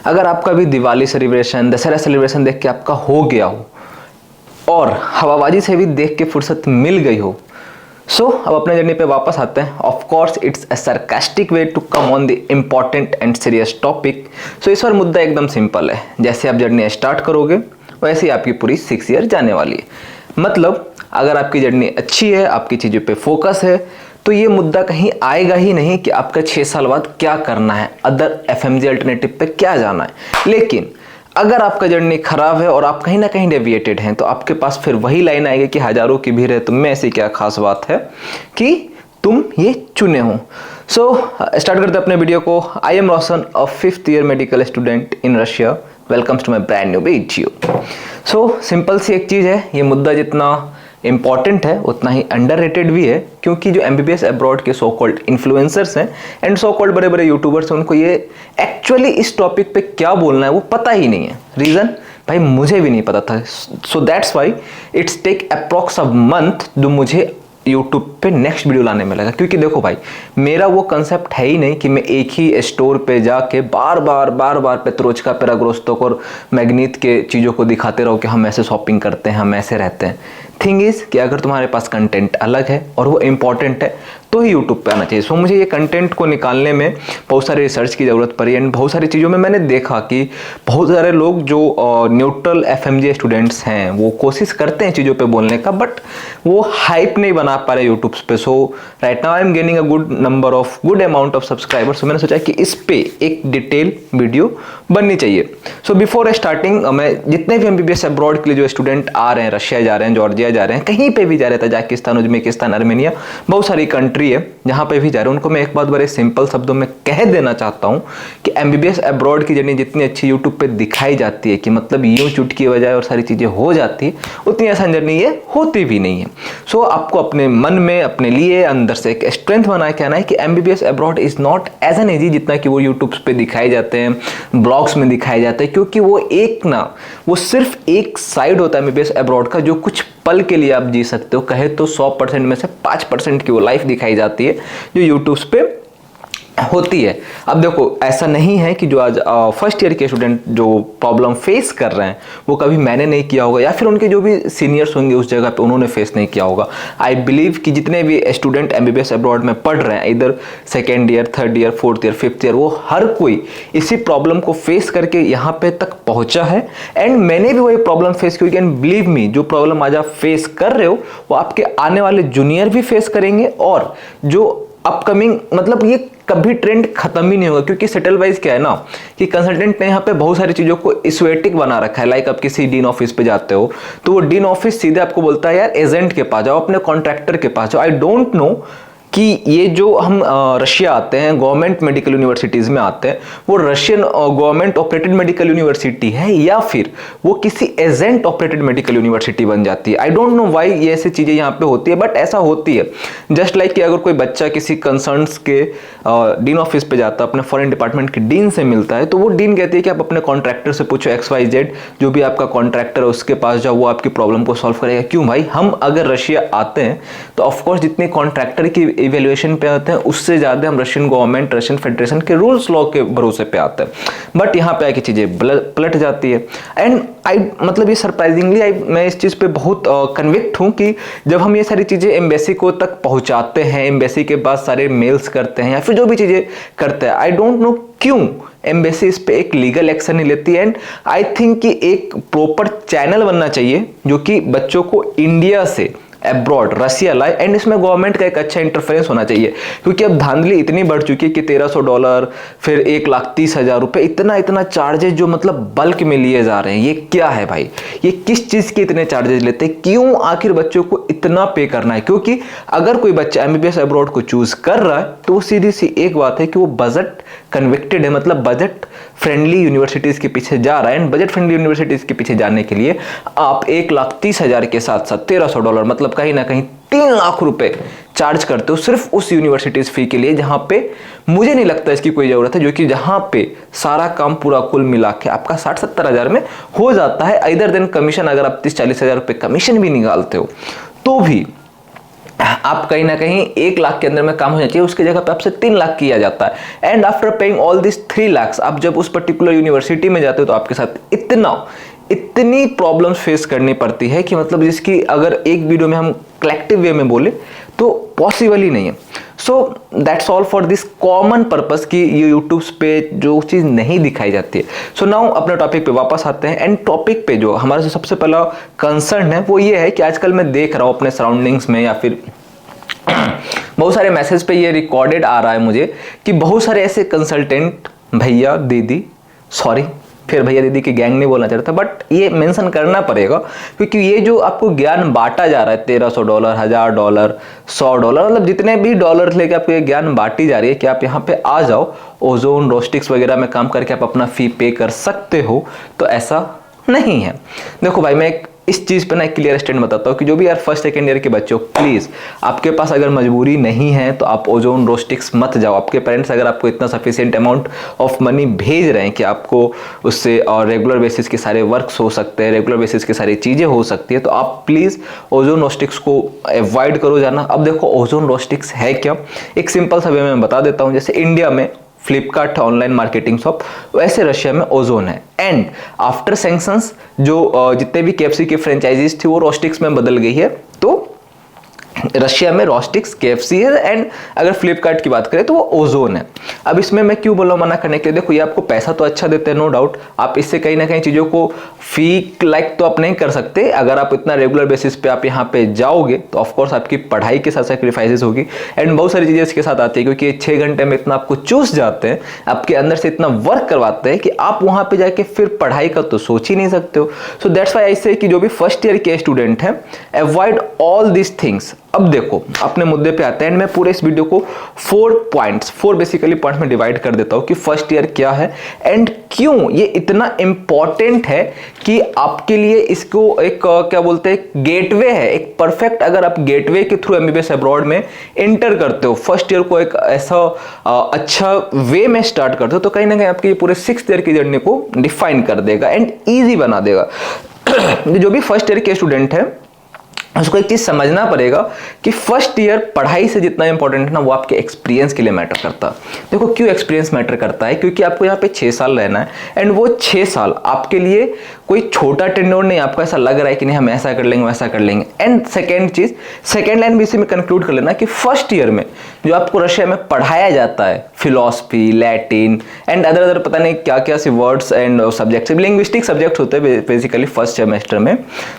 अगर आपका भी दिवाली सेलिब्रेशन, दशहरा सेलिब्रेशन देख के आपका हो गया हो और हवाबाजी से भी देख के फुर्सत मिल गई हो, सो अब अपने जर्नी पे वापस आते हैं। Of course it's a sarcastic way to come on the important and serious topic. So इस बार मुद्दा एकदम सिंपल है, जैसे आप जर्नी स्टार्ट करोगे वैसे ही आपकी पूरी 6 ईयर जाने वाली है। मतलब अगर आपकी जर्नी अच्छी है, आपकी चीज़ों पे फोकस है, तो ये मुद्दा कहीं आएगा ही नहीं कि आपका 6 साल बाद क्या करना है, अदर एफएमजी अल्टरनेटिव पे क्या जाना है। लेकिन अगर आपका जर्नी खराब है और आप कहीं ना कहीं डेविएटेड हैं, तो आपके पास फिर वही लाइन आएगी कि हजारों की भीड़ है तुम में, ऐसी क्या खास बात है कि तुम ये चुने हो। सो स्टार्ट करते हैं अपने वीडियो को। I am Roshan, a 5th year medical student in Russia. Welcomes to my brand new video. So simple सी एक चीज़ है, ये मुद्दा जितना इम्पॉर्टेंट है उतना ही अंडररेटेड भी है, क्योंकि जो एमबीबीएस अब्रॉड के सो कॉल्ड इन्फ्लुएंसर्स हैं एंड सो कॉल्ड बड़े बड़े यूट्यूबर्स हैं, उनको ये एक्चुअली इस टॉपिक पे क्या बोलना है वो पता ही नहीं है। रीज़न भाई मुझे भी नहीं पता था। So that's why it's take approx a month जो मुझे यूट्यूब पे नेक्स्ट वीडियो लाने में लगा। क्योंकि देखो भाई, मेरा वो कंसेप्ट है ही नहीं कि मैं एक ही स्टोर पे जाके बार बार पेत्रोचका, पेराग्रोस्तोक और मैग्नीत के चीज़ों को दिखाते रहो कि हम ऐसे शॉपिंग करते हैं, हम ऐसे रहते हैं। थिंग इज़ कि अगर तुम्हारे पास कंटेंट अलग है और वो इम्पॉर्टेंट है तो ही यूट्यूब पे आना चाहिए। सो मुझे ये कंटेंट को निकालने में बहुत सारे रिसर्च की ज़रूरत पड़ी एंड बहुत सारी चीज़ों में मैंने देखा कि बहुत सारे लोग जो न्यूट्रल एफएमजी स्टूडेंट्स हैं वो कोशिश करते हैं चीज़ों पे बोलने का, बट वो हाइप नहीं बना पा रहे यूट्यूब पे। So right now I am gaining a good amount of subscribers. मैंने सोचा कि इस पे एक डिटेल वीडियो बननी चाहिए। सो बिफोर स्टार्टिंग, मैं जितने भी एमबीबीएस अब्रॉड के लिए जो स्टूडेंट आ रहे हैं, रशिया जा रहे हैं, जॉर्जिया जा रहे हैं, कहीं पे भी जा रहे हैं, तजाकिस्तान, उज्बेकिस्तान, आर्मेनिया, बहुत सारी कंट्री है जहां पे भी जा रहे हैं, उनको मैं एक बात बड़े सिंपल शब्दों में कह देना चाहता हूं कि एमबीबीएस अब्रॉड की जर्नी जितनी अच्छी यूट्यूब पे दिखाई जाती है कि मतलब यूं चुटकी बजाय और सारी चीजें हो जाती है, उतनी आसान जर्नी ये होती भी नहीं है। सो आपको अपने मन में, अपने लिए अंदर से एक स्ट्रेंथ बना के आना है कि MBBS abroad is not as an easy जितना कि वो यूट्यूब पे दिखाए जाते हैं, ब्लॉग्स में दिखाए जाते हैं। क्योंकि वो सिर्फ एक साइड होता है एमबीबीएस अब्रॉड का, जो कुछ पल के लिए आप जी सकते हो। कहे तो 100% में से 5% की वो लाइफ दिखाई जाती है जो यूट्यूब पे होती है। अब देखो, ऐसा नहीं है कि जो आज फर्स्ट ईयर के स्टूडेंट जो प्रॉब्लम फेस कर रहे हैं वो कभी मैंने नहीं किया होगा या फिर उनके जो भी सीनियर्स होंगे उस जगह पे उन्होंने फेस नहीं किया होगा। आई बिलीव कि जितने भी स्टूडेंट एमबीबीएस अब्रॉड में पढ़ रहे हैं, इधर 2nd year, 3rd year, 4th year, 5th year, वो हर कोई इसी प्रॉब्लम को फेस करके यहाँ पे तक पहुँचा है। एंड मैंने भी वही प्रॉब्लम फेस की, एंड बिलीव मी, जो प्रॉब्लम आज आप फेस कर रहे हो वो आपके आने वाले जूनियर भी फेस करेंगे और जो अपकमिंग, मतलब ये कभी ट्रेंड खत्म ही नहीं होगा। क्योंकि सेटल वाइज क्या है ना कि कंसल्टेंट ने यहाँ पे बहुत सारी चीज़ों को स्वेटिक बना रखा है। लाइक आप किसी डीन ऑफिस पे जाते हो तो वो डीन ऑफिस सीधे आपको बोलता है यार एजेंट के पास जाओ, अपने कॉन्ट्रैक्टर के पास जाओ। आई डोंट नो कि ये जो हम रशिया आते हैं, गवर्नमेंट मेडिकल यूनिवर्सिटीज़ में आते हैं, वो Russian government operated medical university है या फिर वो किसी एजेंट ऑपरेटेड मेडिकल यूनिवर्सिटी बन जाती है। आई डोंट नो व्हाई ये ऐसी चीज़ें यहाँ पे होती है, बट ऐसा होती है। जस्ट लाइक कि अगर कोई बच्चा किसी कंसर्न्स के डीन ऑफिस पे जाता है, अपने फॉरेन डिपार्टमेंट के डीन से मिलता है, तो वो डीन कहती है कि आप अपने कॉन्ट्रैक्टर से पूछो, XYZ जो भी आपका कॉन्ट्रैक्टर है उसके पास जाओ, वो आपकी प्रॉब्लम को सॉल्व करेगा। क्यों भाई, हम अगर रशिया आते हैं तो ऑफकोर्स जितने कॉन्ट्रैक्टर की इवेल्युएशन पे आते हैं उससे ज़्यादा हम रशियन गवर्नमेंट, रशियन फेडरेशन के रूल्स लॉ के भरोसे पे आते हैं। बट यहाँ पे आके चीज़ें पलट जाती है। एंड मतलब ये सरप्राइजिंगली मैं इस चीज़ पे बहुत कन्विक्ट हूँ कि जब हम ये सारी चीज़ें एम्बेसी को तक पहुँचाते हैं, एम्बेसी के बाद सारे मेल्स करते हैं या फिर जो भी चीज़ें करते हैं, आई डोंट नो क्यों एम्बेसी इस पे एक लीगल एक्शन नहीं लेती। एंड आई थिंक कि एक प्रॉपर चैनल बनना चाहिए जो कि बच्चों को इंडिया से अब्रॉड रसिया लाए, एंड इसमें गवर्नमेंट का एक अच्छा इंटरफेरेंस होना चाहिए। क्योंकि अब धांधली इतनी बढ़ चुकी है कि $1300 फिर 1,30,000 रुपये, इतना चार्जेस जो मतलब बल्क में लिए जा रहे हैं। ये क्या है भाई, ये किस चीज़ के इतने चार्जेस लेते हैं, क्यों आखिर बच्चों को इतना पे करना है? क्योंकि अगर कोई बच्चा एमबीबीएस अब्रॉड को चूज कर रहा है तो वो सीधी सी एक बात है कि वो बजट कन्विक्टेड है, मतलब बजट फ्रेंडली यूनिवर्सिटीज़ के पीछे जा रहा है। एंड बजट फ्रेंडली यूनिवर्सिटीज़ के पीछे जाने के लिए आप 1,30,000 के साथ साथ $1300, मतलब कहीं ना कहीं 3 लाख रुपए चार्ज करते हो सिर्फ उस यूनिवर्सिटीज फी के लिए, जहां पे मुझे नहीं लगता इसकी कोई जरूरत है। जो कि जहां पे सारा काम पूरा कुल मिला के आपका 60-70 हज़ार में हो जाता है। इधर देन कमीशन, अगर आप 30-40 हज़ार रुपये कमीशन भी निकालते हो तो भी आप कहीं ना कहीं 1 लाख के अंदर में काम हो जाना चाहिए, उसकी जगह पे आपसे 3 लाख किया जाता है। And after paying all this 3 lakhs, आप जब उस पर्टिकुलर यूनिवर्सिटी में जाते हो तो आपके साथ इतनी प्रॉब्लम्स फेस करनी पड़ती है कि मतलब जिसकी अगर एक वीडियो में हम कलेक्टिव वे में बोले तो पॉसिबल ही नहीं है। So that's all for this common purpose कि ये यूट्यूब पे जो चीज़ नहीं दिखाई जाती है। सो नाउ अपने टॉपिक पे वापस आते हैं। एंड टॉपिक पे जो हमारा जो सबसे पहला कंसर्न है वो ये है कि आजकल मैं देख रहा हूँ अपने सराउंडिंग्स में या फिर बहुत सारे मैसेज पे ये रिकॉर्डेड आ रहा है मुझे कि बहुत सारे ऐसे कंसल्टेंट भैया दीदी, सॉरी फिर भैया दीदी की गैंग नहीं बोलना चाहता, बट ये मेंशन करना पड़ेगा क्योंकि ये जो आपको ज्ञान बांटा जा रहा है $1300, $1000, $100, मतलब जितने भी डॉलर लेके आपको ये ज्ञान बांटी जा रही है कि आप यहाँ पे आ जाओ, ओजोन रोस्टिक्स वगैरह में काम करके आप अपना फी पे कर सकते हो, तो ऐसा नहीं है। देखो भाई, मैं इस चीज़ पे ना एक क्लियर स्टैंड बताता हूँ कि जो भी यार फर्स्ट सेकेंड ईयर के बच्चों, प्लीज़ आपके पास अगर मजबूरी नहीं है तो आप ओजोन रोस्टिक्स मत जाओ। आपके पेरेंट्स अगर आपको इतना सफिशिएंट अमाउंट ऑफ मनी भेज रहे हैं कि आपको उससे और रेगुलर बेसिस के सारे वर्क्स हो सकते हैं, रेगुलर बेसिस की सारी चीज़ें हो सकती है, तो आप प्लीज़ ओजोन रोस्टिक्स को अवॉइड करो जाना। अब देखो ओजोन रोस्टिक्स है क्या, एक सिंपल सा वे में बता देता हूँ। जैसे इंडिया में फ्लिपकार्ट ऑनलाइन मार्केटिंग शॉप, वैसे रशिया में ओजोन है। एंड आफ्टर सैंक्शंस जो जितने भी केएफसी की फ्रेंचाइजीज थी वो रोस्टिक्स में बदल गई है, तो रशिया में रोस्टिक्स केएफसी है। एंड अगर फ्लिपकार्ट की बात करें तो वो ओजोन है। अब इसमें मैं क्यों बोल रहा हूँ मना करने के लिए, देखो ये आपको पैसा तो अच्छा देते हैं, नो डाउट, आप इससे कहीं ना कहीं चीज़ों को फी लाइक तो आप नहीं कर सकते। अगर आप इतना रेगुलर बेसिस पे आप यहाँ पे जाओगे तो ऑफकोर्स आपकी पढ़ाई के साथ सेक्रीफाइसेस होगी एंड बहुत सारी चीज़ें इसके साथ आती है, क्योंकि 6 घंटे में इतना आपको चूस जाते हैं, आपके अंदर से इतना वर्क करवाते हैं कि आप वहाँ पे जाके फिर पढ़ाई का तो सोच ही नहीं सकते हो। सो दैट्स वाई आई से कि जो भी फर्स्ट ईयर के स्टूडेंट हैं, अवॉइड ऑल दिस थिंग्स। अब देखो अपने मुद्दे पे आते हैं। मैं पूरे इस वीडियो को 4 बेसिकली पॉइंट्स में डिवाइड कर देता हूँ कि फर्स्ट ईयर क्या है एंड क्यों ये इतना इंपॉर्टेंट है कि आपके लिए इसको एक क्या बोलते हैं गेटवे है, एक परफेक्ट। अगर आप गेटवे के थ्रू एमबीबीएस अब्रॉड में एंटर करते हो, फर्स्ट ईयर को एक ऐसा अच्छा वे में स्टार्ट करते हो, तो कहीं ना कहीं आपके पूरे 6th ईयर की जर्नी को डिफाइन कर देगा एंड ईजी बना देगा। जो भी फर्स्ट ईयर के स्टूडेंट है उसको एक चीज समझना पड़ेगा कि फर्स्ट ईयर पढ़ाई से जितना इंपॉर्टेंट है ना, वो आपके एक्सपीरियंस के लिए मैटर करता है। देखो क्यों एक्सपीरियंस मैटर करता है, क्योंकि आपको यहाँ पे 6 साल रहना है एंड वो 6 साल आपके लिए कोई छोटा टेन्योर नहीं। आपको ऐसा लग रहा है कि नहीं हम ऐसा कर लेंगे वैसा कर लेंगे। एंड सेकेंड चीज, सेकेंड लाइन भी इसी में कंक्लूड कर लेना कि फर्स्ट ईयर में जो आपको रशिया में पढ़ाया जाता है, फिलॉसफी, लैटिन एंड अदर पता नहीं क्या क्या सी words and subjects, linguistic subject होते हैं बेसिकली फर्स्ट सेमेस्टर में,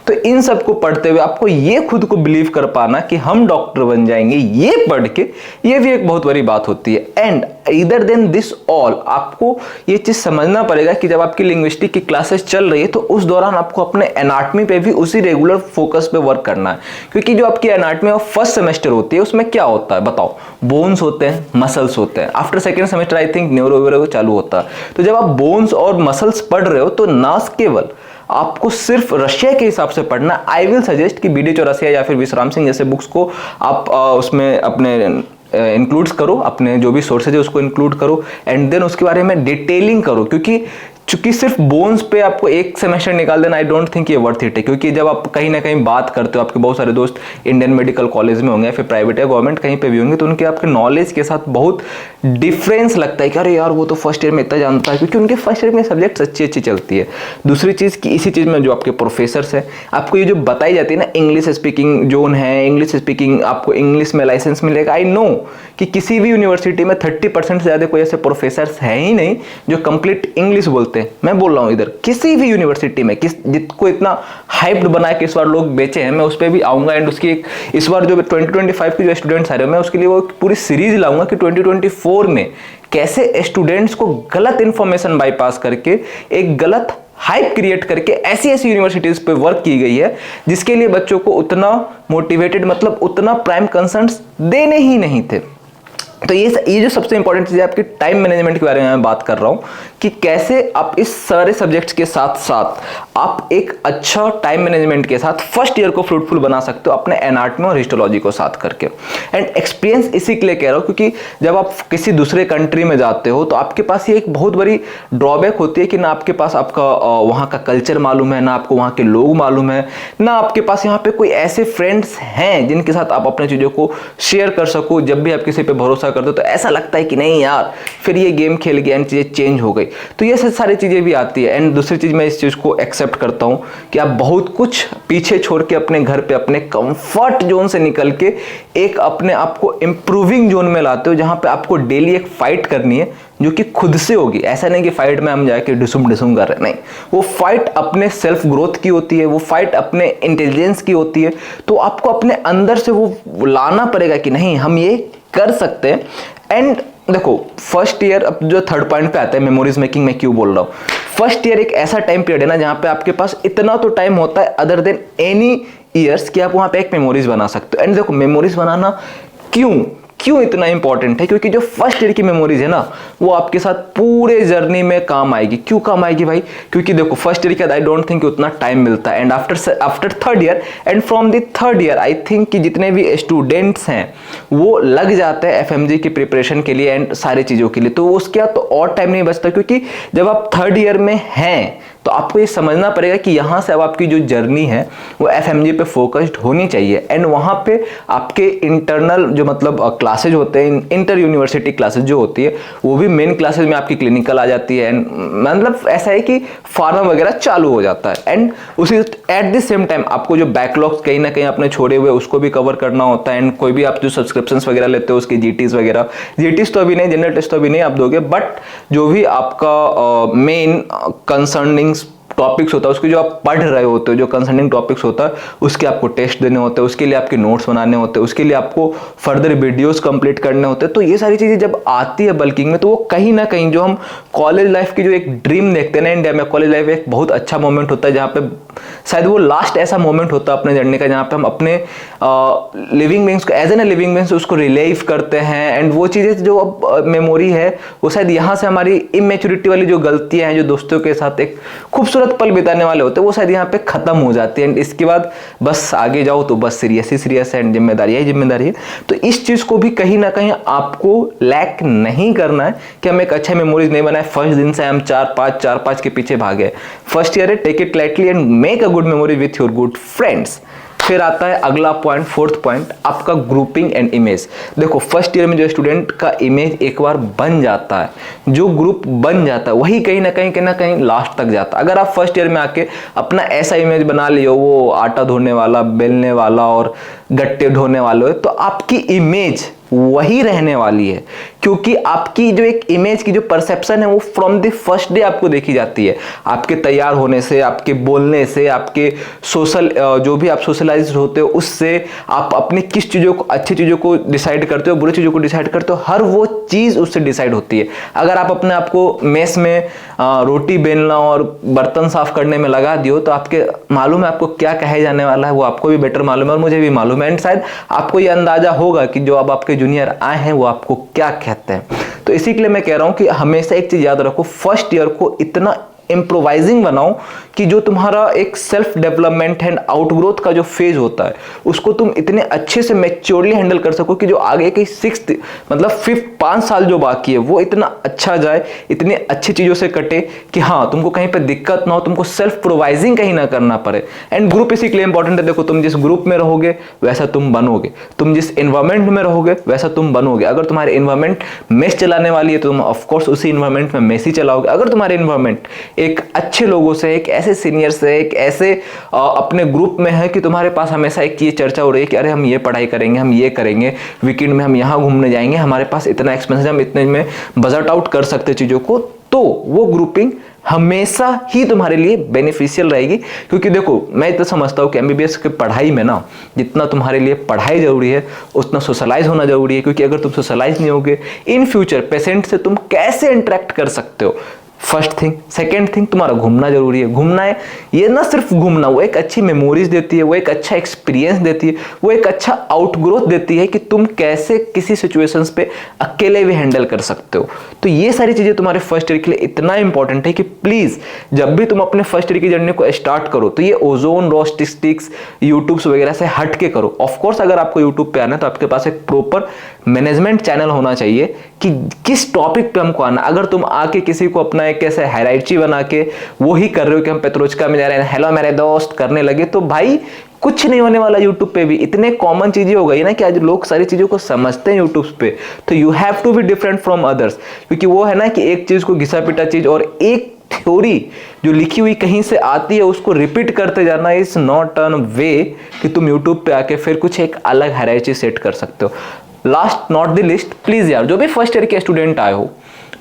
तो इन सबको पढ़ते हुए आपको ये खुद को बिलीव कर पाना कि हम डॉक्टर बन जाएंगे, ये पढ़ के, ये भी एक बहुत बड़ी बात होती है। एंड इधर देन दिस ऑल, आपको ये चीज समझना पड़ेगा कि जब आपकी लिंग्विस्टिक की क्लासेस चल रही है तो उस दौरान आपको अपने एनाटॉमी पे भी उसी रेगुलर फोकस पे वर्क करना है, क्योंकि जो आपकी एनाटॉमी ऑफ फर्स्ट सेमेस्टर होती है उसमें क्या होता है बताओ, बोन्स होते हैं, मसल्स होते हैं। After second semester I think neuro चालू होता है। तो जब आप बोन्स और मसल्स पढ़ रहे हो तो ना केवल आपको सिर्फ रशिया के हिसाब से पढ़ना, आई विल सजेस्ट कि बीडी चौरसिया या फिर विश्राम सिंह जैसे बुक्स को आप उसमें अपने इंक्लूड्स करो, अपने जो भी सोर्सेज है उसको इंक्लूड करो एंड देन उसके बारे में डिटेलिंग करो, क्योंकि चूंकि सिर्फ बोन्स पे आपको एक सेमेस्टर निकाल देना, आई डोंट थिंक ये वर्थ इट है। क्योंकि जब आप कहीं ना कहीं बात करते हो, आपके बहुत सारे दोस्त इंडियन मेडिकल कॉलेज में होंगे या फिर प्राइवेट या गवर्नमेंट कहीं पे भी होंगे, तो उनके आपके नॉलेज के साथ बहुत डिफरेंस लगता है कि अरे यार वो तो फर्स्ट ईयर में इतना जानता है, क्योंकि उनके फर्स्ट ईयर में सब्जेक्ट अच्छी चलती है। दूसरी चीज़ कि इसी चीज़ में जो आपके प्रोफेसर्स हैं, आपको ये जो बताई जाती है ना, इंग्लिश स्पीकिंग जोन है, इंग्लिश स्पीकिंग आपको इंग्लिश में लाइसेंस मिलेगा। आई नो कि किसी भी यूनिवर्सिटी में 30% से ज़्यादा कोई ऐसे प्रोफेसर्स हैं ही नहीं जो कंप्लीट इंग्लिश बोलते हैं। मैं बोल रहा हूँ इधर किसी भी यूनिवर्सिटी में जिसको इतना हाइप्ड बना के इस बार लोग बेचे हैं, मैं उस पर भी आऊँगा एंड उसकी एक इस बार जो 2025 की जो स्टूडेंट्स आ रहे हैं, मैं उसके लिए वो पूरी सीरीज लाऊंगा कि 2024 में कैसे स्टूडेंट्स को गलत इंफॉर्मेशन बाईपास करके एक गलत हाइप क्रिएट करके ऐसी यूनिवर्सिटीज पे वर्क की गई है जिसके लिए बच्चों को उतना मोटिवेटेड, मतलब उतना प्राइम कंसर्न्स देने ही नहीं थे। तो ये जो सबसे इंपॉर्टेंट चीज़ है आपकी टाइम मैनेजमेंट के बारे में मैं बात कर रहा हूँ कि कैसे आप इस सारे सब्जेक्ट्स के साथ साथ आप एक अच्छा टाइम मैनेजमेंट के साथ फर्स्ट ईयर को फ्रूटफुल बना सकते हो अपने एनाटॉमी और हिस्टोलॉजी को साथ करके। एंड एक्सपीरियंस इसी के लिए कह रहा हूँ क्योंकि जब आप किसी दूसरे कंट्री में जाते हो तो आपके पास ये एक बहुत बड़ी ड्रॉबैक होती है कि ना आपके पास आपका वहाँ का कल्चर मालूम है, ना आपको वहाँ के लोग मालूम है, ना आपके पास यहाँ पे कोई ऐसे फ्रेंड्स हैं जिनके साथ आप अपने चीज़ों को शेयर कर सको। जब भी आप किसी पे भरोसा करते हो तो ऐसा लगता है कि नहीं यार फिर ये गेम खेल गया एंड चीज़ें चेंज हो गई। तो ये सारी चीज़ें भी आती है। एंड दूसरी चीज़ मैं इस चीज़ को एक्सेप्ट करता हूँ कि आप बहुत कुछ पीछे छोड़ के अपने घर पे अपने कंफर्ट जोन से निकल के एक अपने आप को इम्प्रूविंग जोन में लाते हो जहाँ पे आपको डेली एक फाइट करनी है जो कि खुद से होगी। ऐसा नहीं कि फाइट में हम जाके डिसुम कर रहे हैं, नहीं, वो फाइट अपने सेल्फ ग्रोथ की होती है, वो फाइट अपने इंटेलिजेंस की होती है। तो आपको अपने अंदर से वो लाना पड़ेगा कि नहीं हम ये कर सकते हैं। एंड देखो फर्स्ट ईयर, अब जो थर्ड पॉइंट पे आता है मेमोरीज मेकिंग, मैं क्यों बोल रहा हूँ, फर्स्ट ईयर एक ऐसा टाइम पीरियड है ना जहाँ पे आपके पास इतना तो टाइम होता है अदर देन एनी ईयर्स कि आप वहाँ पे एक मेमोरीज बना सकते हो। एंड देखो मेमोरीज बनाना क्यों इतना इंपॉर्टेंट है, क्योंकि जो फर्स्ट ईयर की मेमोरीज है ना वो आपके साथ पूरे जर्नी में काम आएगी। क्यों काम आएगी भाई, क्योंकि देखो फर्स्ट ईयर के बाद आई डोंट थिंक उतना टाइम मिलता है। And after third year and from the third year I think कि जितने भी स्टूडेंट्स हैं वो लग जाते हैं एफएमजी की प्रिपरेशन के लिए एंड सारी चीज़ों के लिए। तो उसके बाद तो और टाइम नहीं बचता, क्योंकि जब आप थर्ड ईयर में हैं तो आपको ये समझना पड़ेगा कि यहाँ से अब आपकी जो जर्नी है वो एफएमजी पे फोकस्ड होनी चाहिए। एंड वहाँ पे आपके इंटरनल जो मतलब क्लासेज होते हैं, इंटर यूनिवर्सिटी क्लासेज जो होती है वो भी मेन क्लासेज में आपकी क्लिनिकल आ जाती है। एंड मतलब ऐसा है कि फार्मा वगैरह चालू हो जाता है। एंड उसी एट द सेम टाइम आपको जो बैकलॉग्स कहीं ना कहीं अपने छोड़े हुए उसको भी कवर करना होता है। एंड कोई भी आप जो सब्सक्रिप्शंस वगैरह लेते हो उसकी जीटीज वगैरह, जीटीज तो अभी नहीं, जनरल टेस्ट तो अभी नहीं आप दोगे, बट जो भी आपका मेन कंसर्निंग टॉपिक्स होता है उसके जो आप पढ़ रहे होते हो, जो कंसर्निंग टॉपिक्स होता है उसके आपको टेस्ट देने होते हैं, उसके लिए आपके नोट्स बनाने होते हैं, उसके लिए आपको फर्दर वीडियोस कंप्लीट करने होते हैं। तो ये सारी चीज़ें जब आती है बल्किंग में तो वो कहीं ना कहीं जो हम कॉलेज लाइफ की जो एक ड्रीम देखते हैं ना इंडिया में, कॉलेज लाइफ एक बहुत अच्छा मोमेंट होता है जहाँ पे शायद वो लास्ट ऐसा मोमेंट होता है अपने जर्नी का जहाँ पे हम अपने लिविंग बीइंग्स को एज एन लिविंग बीइंग्स उसको रिलाइव करते हैं। एंड वो चीज़ें जो अब मेमोरी है वो शायद यहाँ से हमारी इमेच्योरिटी वाली जो गलतियाँ हैं, जो दोस्तों के साथ एक खूबसूरत पल बिताने वाले होते हैं, वो शायद यहाँ पे खत्म हो जाती है। एंड इसके बाद बस आगे जाओ तो बस सीरियस ही सीरियस है एंड जिम्मेदारी ही जिम्मेदारी है। तो इस चीज़ को भी कहीं ना कहीं आपको लैक नहीं करना है कि हम एक अच्छा मेमोरीज नहीं बनाए, फर्स्ट दिन से हम चार पाँच के पीछे भागे। फर्स्ट ईयर है, take it lightly and make a good memory with your good friends. फिर आता है अगला पॉइंट, फोर्थ पॉइंट, आपका ग्रुपिंग एंड इमेज। देखो फर्स्ट ईयर में जो स्टूडेंट का इमेज एक बार बन जाता है, जो ग्रुप बन जाता है, वही कहीं ना कहीं लास्ट तक जाता है। अगर आप फर्स्ट ईयर में आके अपना ऐसा इमेज बना लियो, वो आटा धोने वाला, बेलने वाला और गट्टे ढोने वाले हो, तो आपकी इमेज वही रहने वाली है, क्योंकि आपकी जो एक इमेज की जो परसेप्शन है वो फ्रॉम द फर्स्ट डे आपको देखी जाती है। आपके तैयार होने से, आपके बोलने से, आपके सोशल जो भी आप सोशलाइज होते हो उससे, आप अपनी किस चीज़ों को, अच्छी चीज़ों को डिसाइड करते हो, बुरी चीज़ों को डिसाइड करते हो, हर वो चीज़ उससे डिसाइड होती है। अगर आप अपने आप को मेस में रोटी बेलना और बर्तन साफ करने में लगा दियो तो आपके मालूम है आपको क्या कहे जाने वाला है, वो आपको भी बेटर मालूम है और मुझे भी मालूम है। एंड शायद आपको ये अंदाजा होगा कि जो अब आपके जूनियर आए हैं वो आपको क्या कहते हैं। तो इसी के लिए मैं कह रहा हूं कि हमेशा एक चीज याद रखो, फर्स्ट ईयर को इतना इम्प्रोवाइजिंग बनाओ कि जो तुम्हारा एक सेल्फ डेवलपमेंट एंड आउटग्रोथ का जो फेज होता है उसको तुम इतने अच्छे से मैच्योरली हैंडल कर सको कि जो आगे की सिक्स्थ मतलब फिफ्थ 5 साल जो बाकी है वो इतना अच्छा जाए, इतनी अच्छी चीज़ों से कटे कि हाँ तुमको कहीं पे दिक्कत ना हो, तुमको सेल्फ प्रोवाइजिंग कहीं ना करना पड़े। एंड ग्रुप इसी के लिए इंपॉर्टेंट है। देखो तुम जिस ग्रुप में रहोगे वैसा तुम बनोगे, तुम जिस एनवायरमेंट में रहोगे वैसा तुम बनोगे। अगर तुम्हारी एनवायरमेंट मेस चलाने वाली है तो तुम ऑफकोर्स उसी एनवायरमेंट में मेस ही चलाओगे। अगर तुम्हारे एनवायरमेंट एक अच्छे लोगों से, एक ऐसे सीनियर से, एक ऐसे अपने ग्रुप में है कि तुम्हारे पास हमेशा एक ये चर्चा हो रही है कि अरे हम ये पढ़ाई करेंगे, हम ये करेंगे, वीकेंड में हम यहाँ घूमने जाएंगे, हमारे पास इतना एक्सपेंस है, हम इतने में बजट आउट कर सकते चीज़ों को, तो वो ग्रुपिंग हमेशा ही तुम्हारे लिए बेनिफिशियल रहेगी। क्योंकि देखो मैं इतना समझता हूँ कि एमबीबीएस की पढ़ाई में ना जितना तुम्हारे लिए पढ़ाई जरूरी है उतना सोशलाइज होना जरूरी है। क्योंकि अगर तुम सोशलाइज नहीं होगे इन फ्यूचर पेशेंट से तुम कैसे इंटरेक्ट कर सकते हो, फर्स्ट थिंग। सेकेंड थिंग, तुम्हारा घूमना जरूरी है। घूमना है, ये ना सिर्फ घूमना, वो एक अच्छी मेमोरीज देती है, वो एक अच्छा एक्सपीरियंस देती है, वो एक अच्छा आउटग्रोथ देती है कि तुम कैसे किसी सिचुएशंस पे अकेले भी हैंडल कर सकते हो। तो ये सारी चीजें तुम्हारे फर्स्ट ईयर के लिए इतना इंपॉर्टेंट है कि प्लीज जब भी तुम अपने फर्स्ट ईयर की जर्नी को स्टार्ट करो तो ये ओजोन, रॉ स्टैटिस्टिक्स, यूट्यूब्स वगैरह से हट के करो। ऑफकोर्स अगर आपको यूट्यूब पे आना है तो आपके पास एक प्रॉपर मैनेजमेंट चैनल होना चाहिए कि किस टॉपिक पे हमको आना। अगर तुम आके किसी को अपना एक कैसे हायरार्ची बना के वो ही कर रहे हो कि हम पेत्रोचका में जा रहे हैं, हेलो मेरे दोस्त करने लगे, तो भाई कुछ नहीं होने वाला। यूट्यूब पे भी इतने कॉमन चीजें हो गई ना कि आज लोग सारी चीजों को समझते हैं यूट्यूब पे। तो you have to be different from others, क्योंकि वो है ना कि एक चीज को घिसा पिटा चीज और एक थ्योरी जो लिखी हुई कहीं से आती है उसको रिपीट करते जाना इज नॉट एन वे कि तुम यूट्यूब पे आके फिर कुछ एक अलग हायरार्ची सेट कर सकते हो। Last not the list, please यार जो भी फर्स्ट ईयर के स्टूडेंट आए हो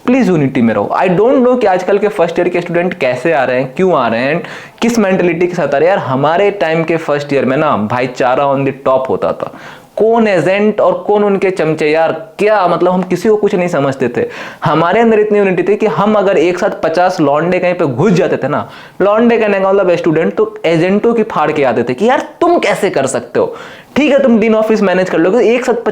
प्लीज यूनिटी में रहो। आई डोंट नो कि आजकल के फर्स्ट ईयर के स्टूडेंट कैसे आ रहे हैं, क्यों आ रहे हैं, किस मेंटेलिटी के साथ आ रहे हैं। यार हमारे टाइम के फर्स्ट ईयर में ना भाईचारा ऑन द टॉप होता था। कौन एजेंट और कौन उनके चमचे, यार क्या मतलब हम किसी को कुछ नहीं समझते थे। हमारे अंदर इतनी यूनिटी थी कि हम अगर एक साथ 50 लौंडे कहीं पे घुस जाते थे ना, लौंडे कहने का मतलब स्टूडेंट, तो एजेंटों की फाड़ के आते थे कि यार तुम कैसे कर सकते हो। ठीक है तुम डीन ऑफिस मैनेज कर लोगे, एक साथ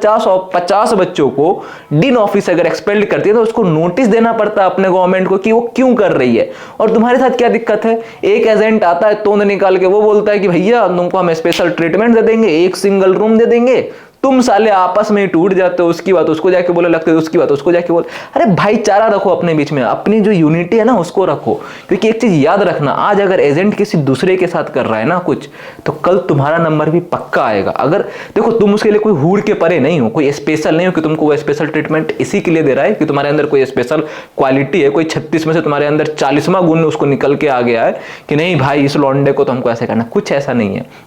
50 बच्चों को डीन ऑफिस अगर एक्सपेल करती है तो उसको नोटिस देना पड़ता है अपने गवर्नमेंट को कि वो क्यों कर रही है। और तुम्हारे साथ क्या दिक्कत है, एक एजेंट आता है तोंद निकाल के वो बोलता है कि भैया तुमको हम स्पेशल ट्रीटमेंट दे देंगे, एक सिंगल रूम दे देंगे, तुम साले आपस में ही टूट जाते हो, उसकी बात उसको जाके बोले लगते हो, उसकी बात उसको जाके बोले। अरे भाईचारा रखो अपने बीच में, अपनी जो यूनिटी है ना उसको रखो। क्योंकि एक चीज याद रखना, आज अगर एजेंट किसी दूसरे के साथ कर रहा है ना कुछ, तो कल तुम्हारा नंबर भी पक्का आएगा। अगर देखो तुम उसके लिए कोई हूड़ के परे नहीं हो, कोई स्पेशल नहीं हो कि तुमको वो स्पेशल ट्रीटमेंट इसी के लिए दे रहा है कि तुम्हारे अंदर कोई स्पेशल क्वालिटी है, कोई 36 में से तुम्हारे अंदर 40वां गुण उसको निकल के आ गया है कि नहीं भाई इस लौंडे को तो हमको ऐसे करना। कुछ ऐसा नहीं है।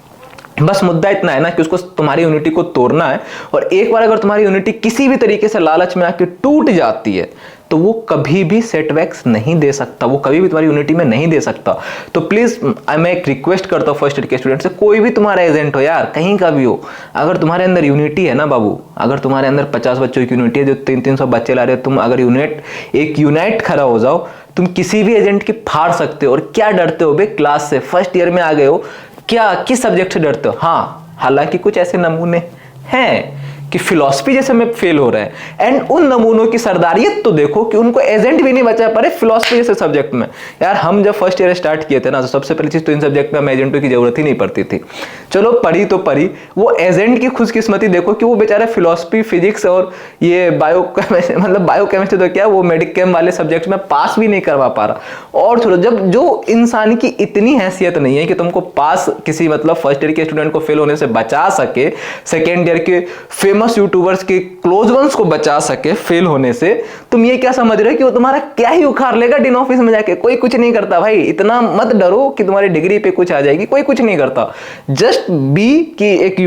बस मुद्दा इतना है ना कि उसको तुम्हारी यूनिटी को तोड़ना है। और एक बार अगर तुम्हारी यूनिटी किसी भी तरीके से लालच में आके टूट जाती है तो वो कभी भी सेटबैक्स नहीं दे सकता, वो कभी भी तुम्हारी यूनिटी में नहीं दे सकता। तो प्लीज मैं एक रिक्वेस्ट करता हूँ फर्स्ट ईयर के स्टूडेंट से, कोई भी तुम्हारा एजेंट हो यार, कहीं का भी हो, अगर तुम्हारे अंदर यूनिटी है ना बाबू, अगर तुम्हारे अंदर 50 बच्चों की यूनिटी है जो 300 बच्चे ला रहे हो, तुम अगर यूनाइट खड़ा हो जाओ, तुम किसी भी एजेंट की फाड़ सकते हो। और क्या डरते हो बे, क्लास से फर्स्ट ईयर में आ गए हो, क्या किस सब्जेक्ट से डरते हो। हाँ हालांकि कुछ ऐसे नमूने हैं कि फिलॉसफी जैसे में फेल हो रहे हैं, एंड उन नमूनों की सरदारियत तो देखो कि उनको एजेंट भी नहीं बचा पा रहे फिलॉसफी जैसे सब्जेक्ट में। यार हम जब फर्स्ट ईयर स्टार्ट किए थे ना, तो सबसे पहली चीज तो इन सब्जेक्ट में हमें एजेंटों की जरूरत ही नहीं पड़ती थी। चलो पढ़ी तो पढ़ी, वो एजेंट की खुशकिस्मती देखो कि वो बेचारा फिलॉसफी, फिजिक्स और ये बायोकेमिस्ट्री तो क्या, वो मेडिक केम वाले सब्जेक्ट में पास भी नहीं करवा पा रहा। और छोड़ो, जब जो इंसान की इतनी हैसियत नहीं है कि तुमको पास किसी मतलब फर्स्ट ईयर के स्टूडेंट को फेल होने से बचा सके, सेकेंड ईयर के फेमस यूट्यूबर्स के क्लोज वंस को बचा सके फेल होने से, तुम ये क्या समझ रहे हो कि वो तुम्हारा क्या ही उखाड़ लेगा डीन ऑफिस में जाके। कोई कुछ नहीं करता भाई, इतना मत डरो कि तुम्हारी डिग्री पे कुछ आ जाएगी, कोई कुछ नहीं करता। जस्ट बी कि एक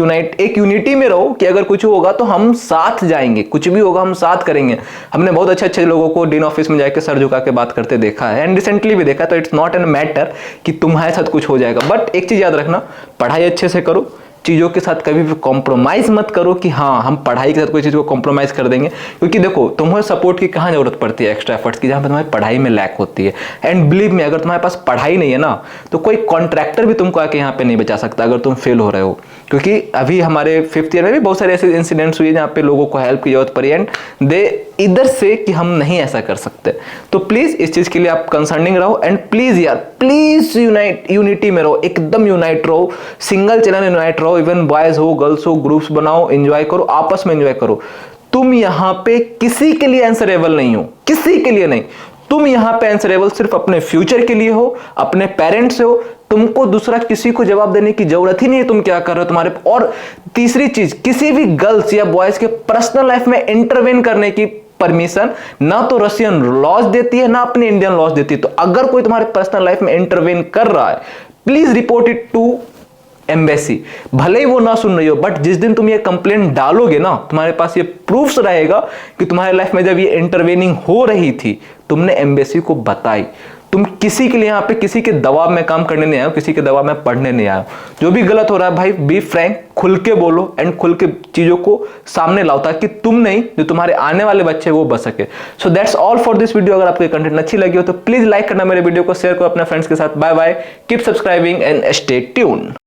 यूनिटी में रहो कि अगर कुछ होगा तो हम साथ जाएंगे, कुछ भी होगा हम साथ करेंगे। हमने बहुत अच्छे अच्छे लोगों को डीन ऑफिस में जाके सर झुका के बात करते देखा है, एंड रिसेंटली भी देखा। तो इट्स नॉट एन मैटर कि तुम्हारे साथ कुछ हो जाएगा, बट एक चीज याद रखना, पढ़ाई अच्छे से करो, चीज़ों के साथ कभी भी कॉम्प्रोमाइज़ मत करो कि हाँ हम पढ़ाई के साथ कोई चीज़ को कॉम्प्रोमाइज़ कर देंगे। क्योंकि देखो तुम्हें सपोर्ट की कहाँ जरूरत पड़ती है, एक्स्ट्रा एफर्ट्स की, जहाँ पर तुम्हारी पढ़ाई में लैक होती है। एंड बिलीव मी, अगर तुम्हारे पास पढ़ाई नहीं है ना, तो कोई कॉन्ट्रैक्टर भी तुमको आके यहाँ पे नहीं बचा सकता अगर तुम फेल हो रहे हो। क्योंकि अभी हमारे 5th ईयर में भी बहुत सारे ऐसे इंसिडेंट्स हुए जहाँ पे लोगों को हेल्प की जरूरत पड़ी, एंड दे इधर से कि हम नहीं ऐसा कर सकते। तो प्लीज इस चीज के लिए आप कंसर्निंग रहो, एंड प्लीज यार प्लीज यूनिटी में रहो, एकदम यूनाइट रहो, सिंगल चैनल यूनाइट रहो। इवन बॉयज हो गर्ल्स हो, ग्रुप्स बनाओ, एंजॉय करो, आपस में एंजॉय करो। तुम यहां पे किसी के लिए आंसरेबल नहीं हो, किसी के लिए नहीं। तुम यहां पे आंसरेबल सिर्फ अपने फ्यूचर के लिए हो, अपने पेरेंट्स से हो। तुमको दूसरा किसी को जवाब देने की जरूरत ही नहीं है तुम क्या कर रहे हो तुम्हारे। और तीसरी चीज, किसी भी गर्ल्स या बॉयज के पर्सनल लाइफ में इंटरवेन करने की परमिशन ना तो रशियन लॉज देती है, ना अपने इंडियन लॉज देती है। तो अगर कोई तुम्हारे पर्सनल लाइफ में इंटरवेन कर रहा है, please report it to embassy. भले ही वो ना सुन रही हो, बट जिस दिन तुम ये कंप्लेंट डालोगे ना, तुम्हारे पास ये प्रूफ्स रहेगा कि तुम्हारे लाइफ में जब ये इंटरवेनिंग हो रही थी तुमने एम्बेसी को बताई। तुम किसी के लिए यहाँ पे किसी के दबाव में काम करने नहीं आए हो, किसी के दबाव में पढ़ने नहीं आए हो। जो भी गलत हो रहा है भाई, बी फ्रैंक, खुल के बोलो एंड खुल के चीजों को सामने लाओ, ताकि तुम नहीं, जो तुम्हारे आने वाले बच्चे वो बच सके। So that's all for this video. अगर आपको कंटेंट अच्छी लगी हो तो प्लीज लाइक करना मेरे वीडियो को, शेयर करो अपने फ्रेंड्स के साथ। Bye bye, keep subscribing and stay tuned.